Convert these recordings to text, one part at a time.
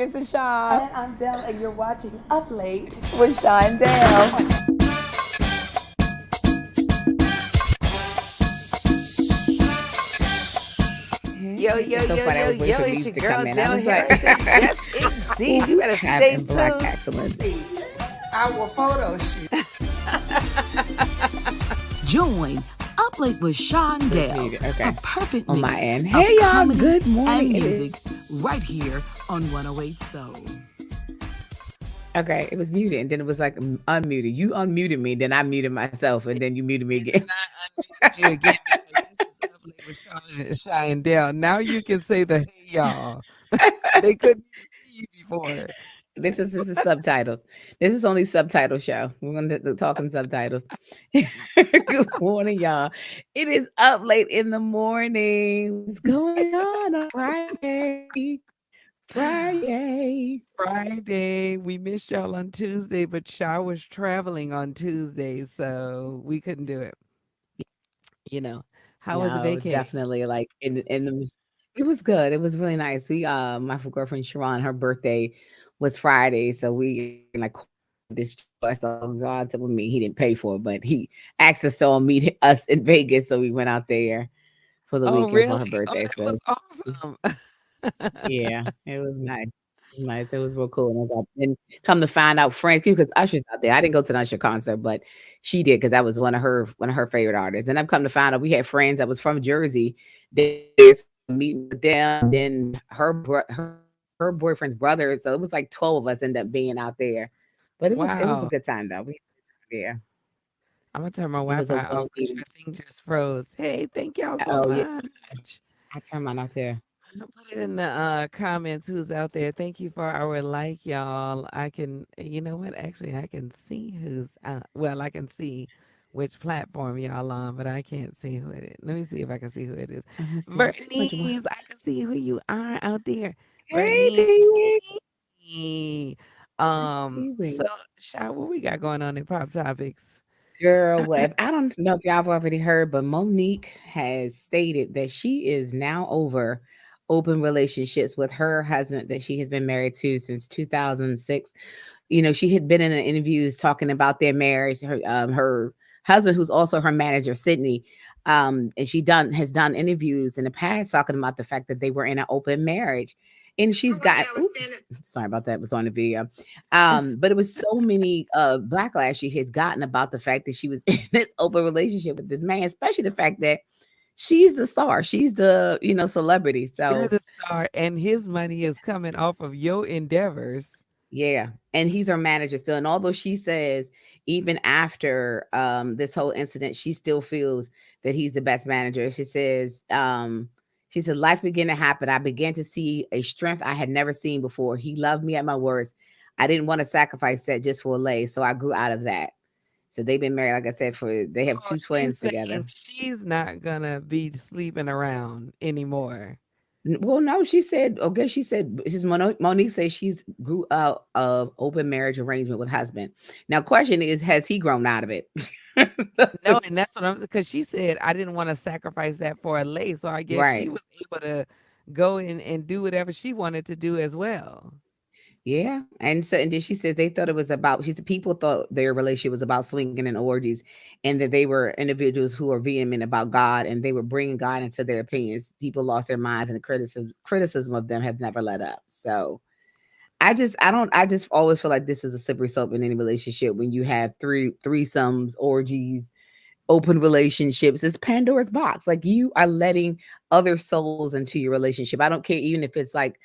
this is Sean. And I'm Dell, and you're watching Up Late with Sean Dale. Yo, yo, It's so yo, funny. I yo, was waiting yo, for it's music your to girl, come in. I Dell was like, Harrison. Yes, indeed. You better stay having black tuned. excellence. our photo shoot. Join Up Late with Sean Dale. Okay. A perfect On mix my end. of Hey, y'all. comedy Good morning. and music right here on 108 Soul. Okay, it was muted, and then it was like unmuted. You unmuted me, then I muted myself, and then you muted me And again. then I unmuted you again because this is Up Late with Sean and Dale. Now you can say the hey y'all. They couldn't even see you before. This is subtitles. This is only subtitle show. We're gonna talk in subtitles. Good morning, y'all. It is up late in the morning. What's going on Friday? Friday. Friday. We missed y'all on Tuesday, but Shaw was traveling on Tuesday, so we couldn't do it. You know, how was the No, it's vacay? definitely like in the. It was good. It was really nice. We my girlfriend Sharon, her birthday was Friday, so we like this choice. Oh God, told me he didn't pay for it, but he asked us to all meet us in Vegas, so we went out there for the Oh, weekend for really? her Oh, birthday. that So was awesome. yeah, it was nice. Nice. It was real cool. And come to find out, Frank, because Usher's out there. I didn't go to the Usher concert, but she did because that was one of her favorite artists. And I've come to find out we had friends that was from Jersey. There's meeting with them. Then her boyfriend's brother. So it was like 12 of us ended up being out there. But it was a Wow. good time though. Yeah, I'm gonna turn my it was a Wi-Fi off well because needed. your thing just froze. Hey, thank y'all so Oh yeah, much. I turned mine off there. I'll put it in the comments who's out there. Thank you for our like, y'all. I can, you know what? Actually, I can see who's well, I can see which platform y'all on, but I can't see who it is. Let me see if I can see who it is. Let me see. Too much. Bernice, I can see who you are out there. Hey, Bernice. baby. So Shy, what we got going on in pop topics? Girl, well, if I don't know if y'all have already heard, but Monique has stated that she is now over open relationships with her husband that she has been married to since 2006. She had been in an interviews talking about their marriage. Her husband, who's also her manager, Sydney, and she done has done interviews in the past talking about the fact that they were in an open marriage, and she's got. Sorry about that. It was on the video. But it was so many backlash she has gotten about the fact that she was in this open relationship with this man, especially the fact that she's the star, she's the celebrity. You're So the star, and his money is coming off of your endeavors. yeah, and he's her manager still. And although she says even after this whole incident, she still feels that he's the best manager. She said life began to happen. I began to see a strength I had never seen before. He loved me at my worst. I didn't want to sacrifice that just for a lay, so I grew out of that. So they've been married, like I said, they have Oh, two she's twins together. saying she's not gonna be sleeping around anymore. Well, no, she said, okay, she said, Monique says she's grew out of open marriage arrangement with husband. Now, question is, has he grown out of it? No, and that's what I'm because she said I didn't want to sacrifice that for a lay. So I guess she Right. was able to go in and do whatever she wanted to do as well. Yeah. And then she says they thought it was about, she said people thought their relationship was about swinging and orgies, and that they were individuals who are vehement about God and they were bringing God into their opinions. People lost their minds, and the criticism of them has never let up. So, I just always feel like this is a slippery slope in any relationship when you have threesomes, orgies, open relationships. It's Pandora's box. Like you are letting other souls into your relationship. I don't care even if it's like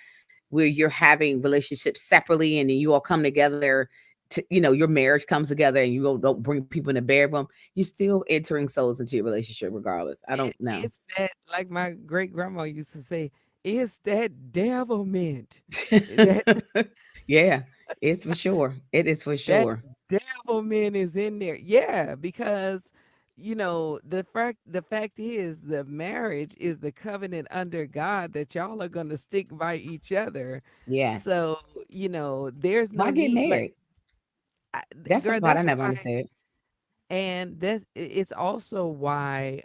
where you're having relationships separately and then you all come together to, your marriage comes together and you don't bring people in the bedroom. You're still entering souls into your relationship regardless. I don't know. It's that, like my great grandma used to say, it's that devilment. That Yeah, it's for sure. It is for that sure. devilment is in there. Yeah, because the fact is the marriage is the covenant under God that y'all are gonna stick by each other. Yes. So, there's no Why get need like married? That's the girl, part I that's never why. understood. And it's also why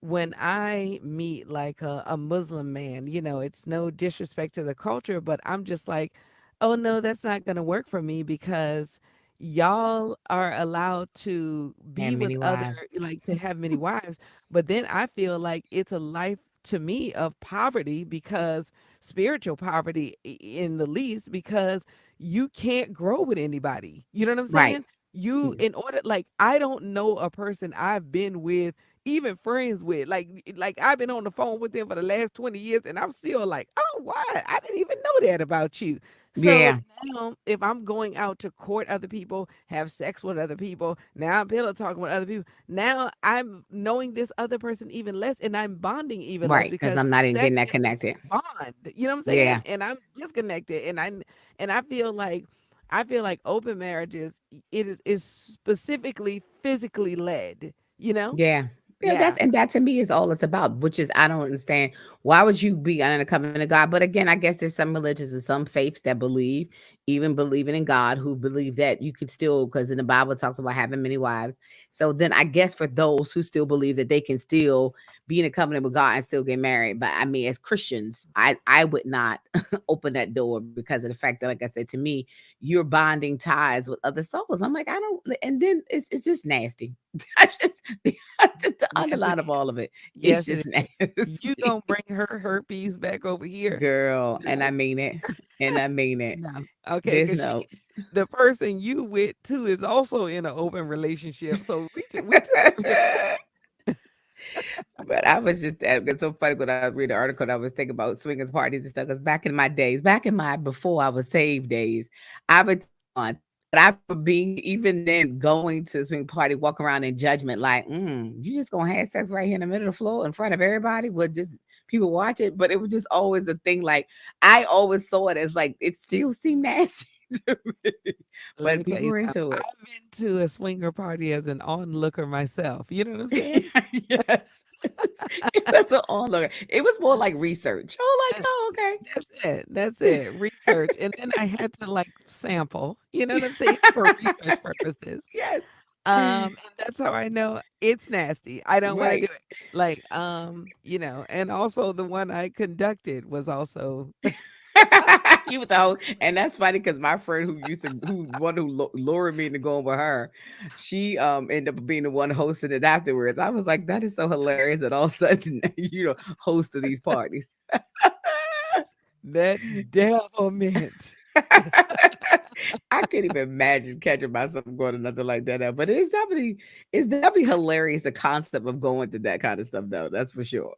when I meet like a Muslim man, it's no disrespect to the culture, but I'm just like, oh no, that's not going to work for me because y'all are allowed to be And with many other, wives. like to have many wives. But then I feel like it's a life to me of poverty, because spiritual poverty in the least, because you can't grow with anybody. You know what I'm Right. saying? You, in order, like, I don't know a person I've been with, even friends with, like I've been on the phone with them for the last 20 years and I'm still like, oh, why? I didn't even know that about you. So Yeah. now if I'm going out to court other people, have sex with other people, now I'm pillow talking with other people, now I'm knowing this other person even less and I'm bonding even less, Right. Because I'm because not even getting sex that is this connected. bond, you know what I'm saying? Yeah. And I'm disconnected, and I feel like open marriages, it is specifically physically led, you know? Yeah. Yeah, Yeah. that to me is all it's about, which is I don't understand why would you be under the covenant of God? But again, I guess there's some religions and some faiths that believe, even believing in God, who believe that you could still, because in the Bible it talks about having many wives. So then I guess for those who still believe that they can still be in a covenant with God and still get married. But I mean, as Christians, I would not open that door because of the fact that, like I said, to me, you're bonding ties with other souls. I'm like, I don't, and then it's just nasty. I just the Yes, it underline of all of is. it, it's Yes, it just is. You nasty. gonna bring her herpes back over here? Girl, and I No, mean it. And I mean it. no. Okay, There's because no the person you with too is also in an open relationship. So we just but I was just it's so funny when I read the article and I was thinking about swingers parties and stuff. Because back in my days, back in my before I was saved days, I would on. But I remember being even then going to a swing party, walk around in judgment, like, you just gonna have sex right here in the middle of the floor in front of everybody? Would just people watch it? But it was just always a thing. Like I always saw it as like it still seemed nasty to me, let but me tell people you were something. into it. I've been to a swinger party as an onlooker myself. You know what I'm saying? Yes. It wasn't all over. It was more like research. Oh, like, oh, okay. That's it. That's it. Research. And then I had to like sample, you know what I'm saying? For research purposes. Yes. And that's how I know it's nasty. I don't want to do Right. it. Like, and also the one I conducted was also He was out, and that's funny because my friend who lured me into going with her, she ended up being the one hosting it afterwards. I was like, that is so hilarious that all of a sudden host of these parties. that devilment. I couldn't even imagine catching myself going to nothing like that. But it's definitely hilarious the concept of going to that kind of stuff though. That's for sure.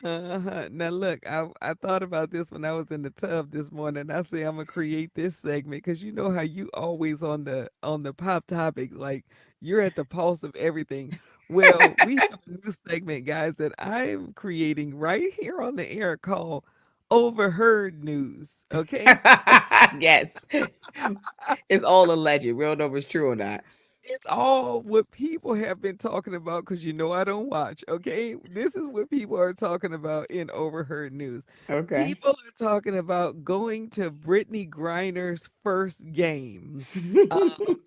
Now look, I thought about this when I was in the tub this morning. I say I'm gonna create this segment because you know how you always on the pop topic, like you're at the pulse of everything. Well, we have a new segment, guys, that I'm creating right here on the air called Overheard News. Okay. Yes. It's all alleged. We don't know if it's true or not. It's all what people have been talking about because I don't watch. Okay. This is what people are talking about in Overheard News. Okay. People are talking about going to Brittany Griner's first game. So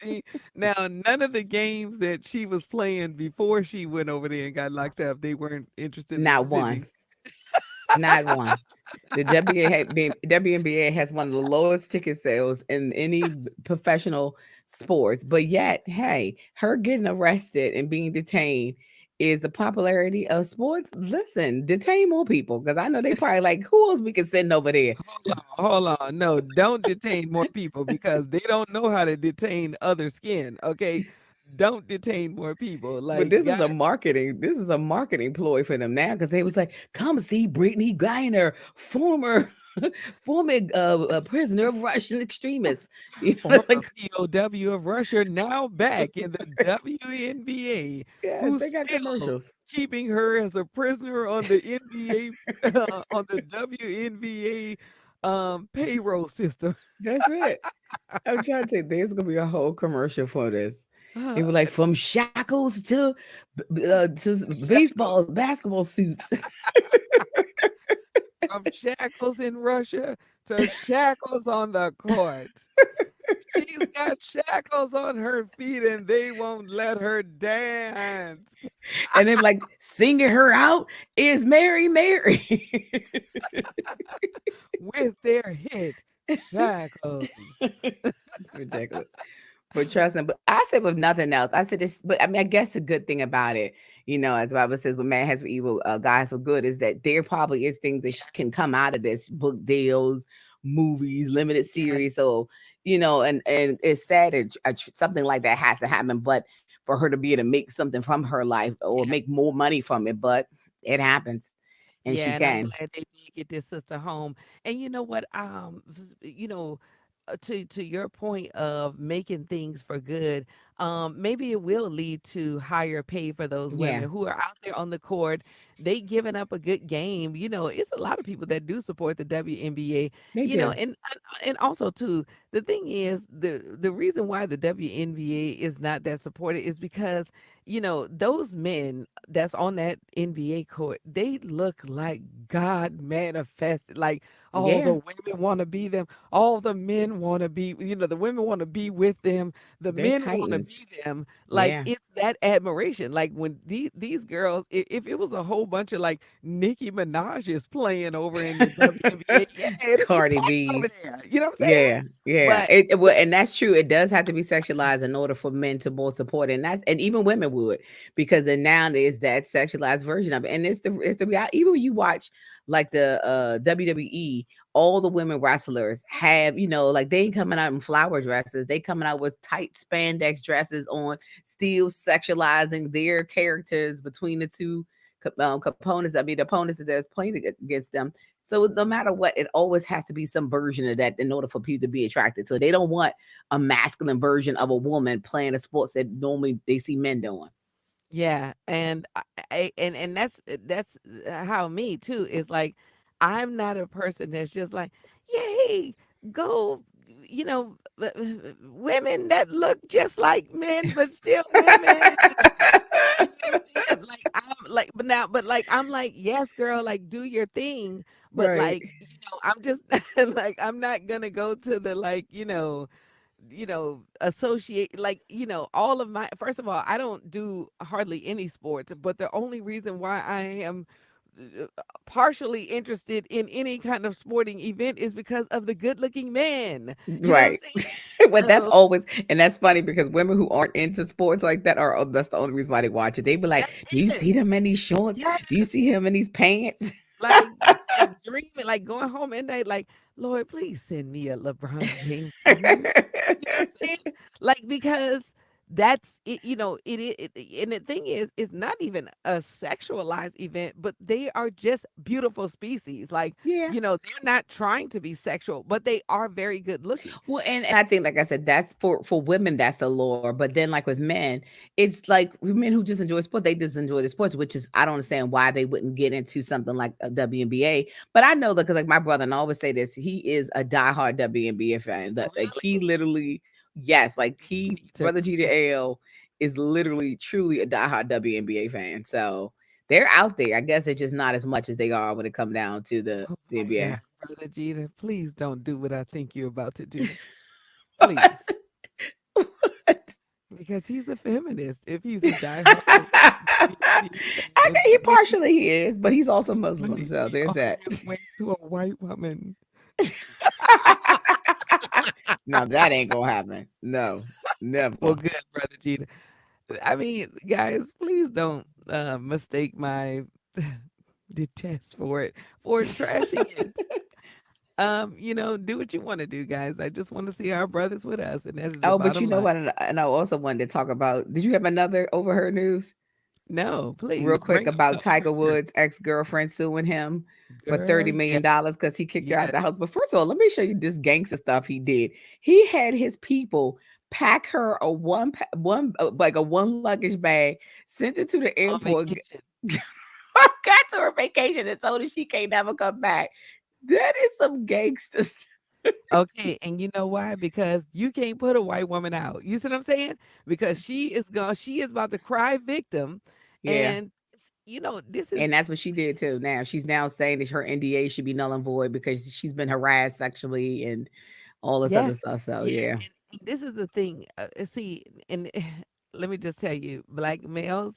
she, now, none of the games that she was playing before she went over there and got locked up, they weren't interested in Not one. sending. Not one. The WNBA has one of the lowest ticket sales in any professional sports, but yet, hey, her getting arrested and being detained is the popularity of sports. Listen, detain more people because I know they probably like who else we can send over there. Hold on. No, don't detain more people because they don't know how to detain other skin. Okay. Don't detain more people. But Like, this is God, a marketing ploy for them now because they was like, come see Brittany Griner, former prisoner of Russian extremists. former It's like POW of Russia, now back in the WNBA, yes, who's they got still commercials. keeping her as a prisoner on the NBA, on the WNBA payroll system. That's it. I'm trying to say there's gonna be a whole commercial for this. They Uh, were like from shackles to shackles, baseball basketball suits. from shackles in Russia to shackles on the court. She's got shackles on her feet and they won't let her dance And then like singing her out is Mary Mary. with their hit shackles. It's ridiculous. But trust me, but I said with nothing else, I said this, but I mean, I guess the good thing about it, as the Bible says, what man has for evil, God has for good, is that there probably is things that can come out of this: book deals, movies, limited Yeah, series. So, and it's sad that something like that has to happen, but for her to be able to make something from her life or yeah, make more money from it, but it happens, and she yeah. And I'm can. glad they did get this sister home. And you know what? To your point of making things for good, maybe it will lead to higher pay for those Yeah, women who are out there on the court. They giving up a good game. It's a lot of people that do support the WNBA. they do. And also too, the thing is the reason why the WNBA is not that supported is because those men that's on that NBA court, they look like God manifested. Like all the Yeah, women want to be them. All the men want to be, the women want to be with them. The they're men want to titans. be them. Like Yeah. it's that admiration. Like when these girls, if it was a whole bunch of like Nicki Minaj is playing over in the WNBA, yeah, it'd be Cardi packed over B's. there. You know what I'm saying? Yeah, yeah. But Well, and that's true. It does have to be sexualized in order for men to more support it. And even women would, because then now there's that sexualized version of it. And it's the reality. Even when you watch like the WWE, all the women wrestlers have, like they ain't coming out in flower dresses. They coming out with tight spandex dresses on, still sexualizing their characters between the two components. I mean, the opponents that's playing against them. So no matter what, it always has to be some version of that in order for people to be attracted to it. They don't want a masculine version of a woman playing a sports that normally they see men doing. yeah, and and that's how me too is like I'm not a person that's just like, yay, go, women that look just like men but still women. You know what I'm saying? Like I'm like, but I'm like, yes, girl, like do your thing, but Right. like, I'm just like I'm not gonna go to the like, associate like, all of my first of all, I don't do hardly any sports, but the only reason why I am partially interested in any kind of sporting event is because of the good looking men. You know what I'm Right. saying? Well, that's So always, and that's funny because women who aren't into sports like that are, that's the only reason why they watch it. They be like, that's "Do you it. see them in these shorts? Yeah. Do you see him in these pants?" Like dreaming, like going home at night, like, Lord, please send me a LeBron James summer. You know what I'm saying? Like, because that's it, and the thing is, it's not even a sexualized event, but they are just beautiful species. Like, Yeah. they're not trying to be sexual, but they are very good looking. Well, and I think, like I said, that's for women, that's the lore. But then, like with men, it's like men who just enjoy sport, they just enjoy the sports, which is I don't understand why they wouldn't get into something like a WNBA. But I know that because like my brother, and I always say this, he is a diehard WNBA fan. Like he Really? literally, yes, like Me he too. brother GTL is literally truly a diehard WNBA fan. So they're out there. I guess it's just not as much as they are when it come down to Oh the my God, NBA. Brother Jeter, please don't do what I think you're about to do. Please. Because he's a feminist. If he's a diehard WNBA I fan, he partially he is, but he's also when Muslim, so he there's on that. his way to a white woman. No, that ain't gonna happen. No, Well, never. good, Brother Jeter. I mean, guys, please don't mistake my detest for trashing it. Do what you want to do, guys. I just want to see our brothers with us, and that is the Oh, but you bottom know line. what? And I also wanted to talk about. Did you have another overheard news? No, Real please quick bring up the about Tiger overheard. Woods' ex-girlfriend suing him for $30 Girl, million yes, because he kicked her out of the yes. house. But first of all, let me show you this gangster stuff he did. He had his people pack her a one like a one luggage bag, sent it to the On airport, vacation. got to her vacation, and told her she can't never come back. That is some gangsters. Okay, and you know why? Because you can't put a white woman out. You see what I'm saying? Because she is about to cry victim, Yeah. and this is And that's what she did too. Now she's now saying that her NDA should be null and void because she's been harassed sexually and all this yeah, other stuff. So yeah, yeah. this is the thing. See, and let me just tell you, black males,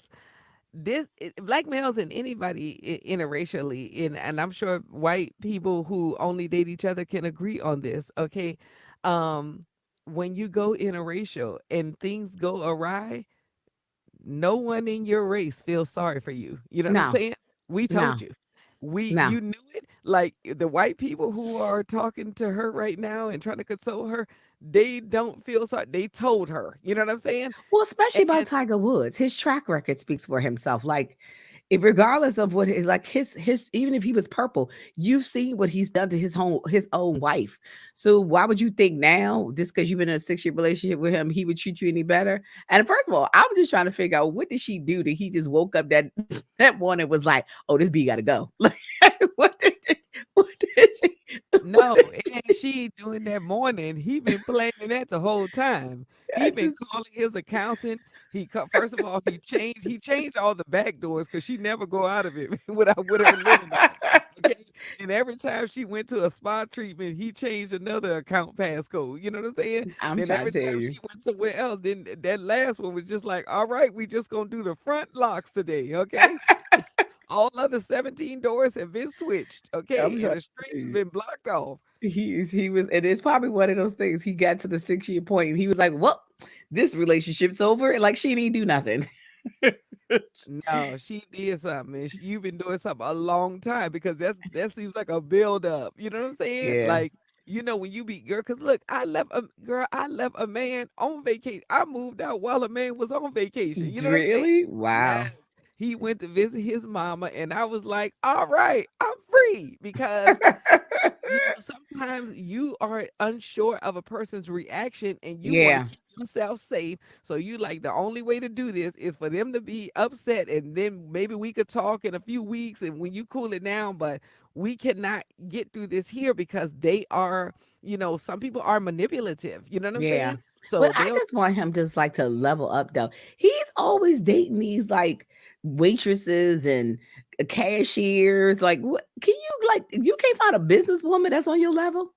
black males and anybody interracially, and I'm sure white people who only date each other can agree on this. Okay, um, when you go interracial and things go awry, no one in your race feels sorry for you. You know what I'm No, saying? We told no, you. no. You knew it. Like the white people who are talking to her right now and trying to console her, they don't feel sorry. They told her. You know what I'm saying? Well, especially about And Tiger Woods, his track record speaks for himself. Like, regardless of what like his even if he was purple, you've seen what he's done to his own wife. So why would you think now, just because you've been in a 6 year relationship with him, he would treat you any better? And first of all, I'm just trying to figure out what did she do that he just woke up that that morning and was like, oh, this B got to go. Like, what did what did she? What no, did it she? ain't she doing that morning. He been planning that the whole time. I He been just calling his accountant. First of all, he changed all the back doors because she never go out of it without with her linen on. Okay. And every time she went to a spa treatment, he changed another account passcode. You know what I'm saying? I'm Then trying every to tell time you. she went somewhere else, then that last one was just like, all right, we just gonna do the front locks today. Okay. All other 17 doors have been switched, I'm okay, trying and the to tell streets have you. been blocked off. He was, and it's probably one of those things. He got to the 6 year point and he was like, well, this relationship's over. And like she didn't do nothing. No, she did something, and you've been doing something a long time because that seems like a build up. You know what I'm saying? Yeah. Like, when you be girl, because look, I left a man on vacation. I moved out while a man was on vacation. You know what I'm saying? Really? Yes. Wow. He went to visit his mama, and I was like, all right, I'm free because sometimes you are unsure of a person's reaction and you want to Yeah. keep yourself safe. So you like the only way to do this is for them to be upset and then maybe we could talk in a few weeks and when you cool it down, but we cannot get through this here because they are, some people are manipulative. You know what I'm Yeah. saying? But So I they'll just want him just like to level up though. He's always dating these like waitresses and cashiers. Like, what can you like? You can't find a businesswoman that's on your level?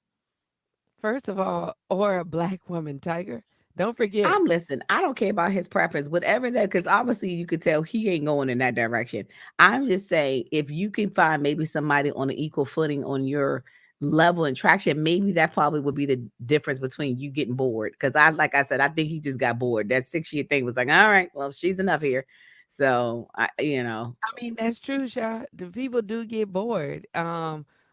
first of all, or a black woman, Tiger. Don't forget. I'm listening. I don't care about his preference, whatever that, because obviously you could tell he ain't going in that direction. I'm just saying, if you can find maybe somebody on an equal footing on your level and traction, maybe that probably would be the difference between you getting bored. Because like I said, I think he just got bored. That 6 year thing was like, all right, well, she's enough here. So I mean, that's true, Sha. The people do get bored.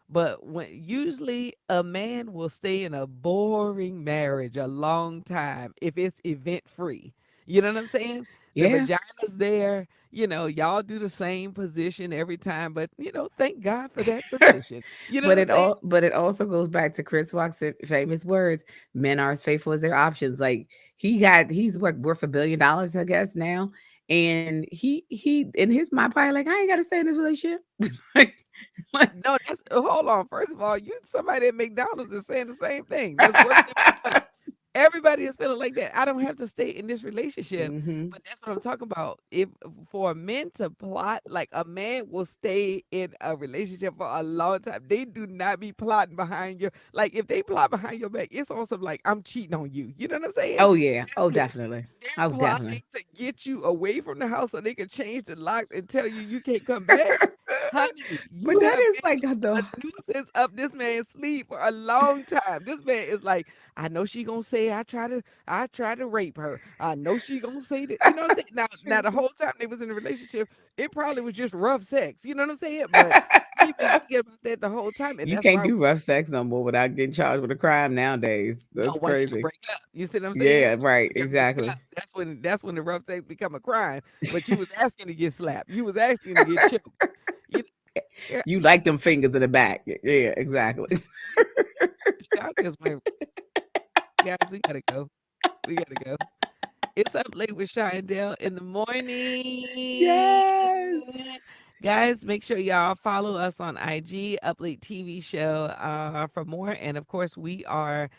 But when usually a man will stay in a boring marriage a long time if it's event free. You know what I'm saying? The yeah. vagina's there, y'all do the same position every time, but thank God for that position. You know what I'm saying? But it also goes back to Chris Rock's famous words: "Men are as faithful as their options." Like he's worth $1 billion, I guess now, and he in his mind probably like I ain't got to stay in this relationship. like, like, No, that's hold on. First of all, you somebody at McDonald's is saying the same thing. That's working at McDonald's. Everybody is feeling like that. I don't have to stay in this relationship. hmm But that's what I'm talking about. If for men to plot, like a man will stay in a relationship for a long time. They do not be plotting behind your like if they plot behind your back, it's on some like I'm cheating on you. You know what I'm saying? Oh yeah. Oh That's it. definitely. They're Oh plotting definitely. to get you away from the house so they can change the lock and tell you can't come back. Honey, But you that have is been like a the nuisance up this man's sleeve for a long time. This man is like, I know she gonna say I try to rape her. I know she gonna say that. You know what I'm saying? Now the whole time they was in a relationship, it probably was just rough sex. You know what I'm saying? But he been thinking about that the whole time, and you that's can't why do rough sex no more without getting charged with a crime nowadays. no, That's once y'all crazy. break up, you see what I'm saying? Yeah, right. When y'all break Exactly. up, that's when the rough sex become a crime. But you was asking to get slapped. You was asking to get choked. You, yeah, You like them fingers in the back. Yeah, exactly. we Shaq just went, guys, we gotta go. We gotta go. It's up late with Shy and Dale in the morning. Yes. Guys, make sure y'all follow us on IG, Up Late TV Show, for more. And of course, we are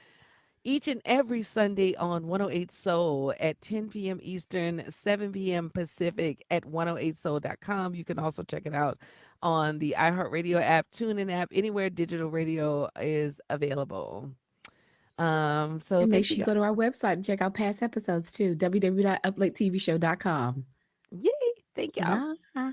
each and every Sunday on 108 Soul at 10 p.m. Eastern, 7 p.m. Pacific at 108soul.com. You can also check it out on the iHeartRadio app, TuneIn app, anywhere digital radio is available. So And make thank sure you you guys. go to our website and check out past episodes too. www.uplatetvshow.com. Yay! Thank y'all. Bye.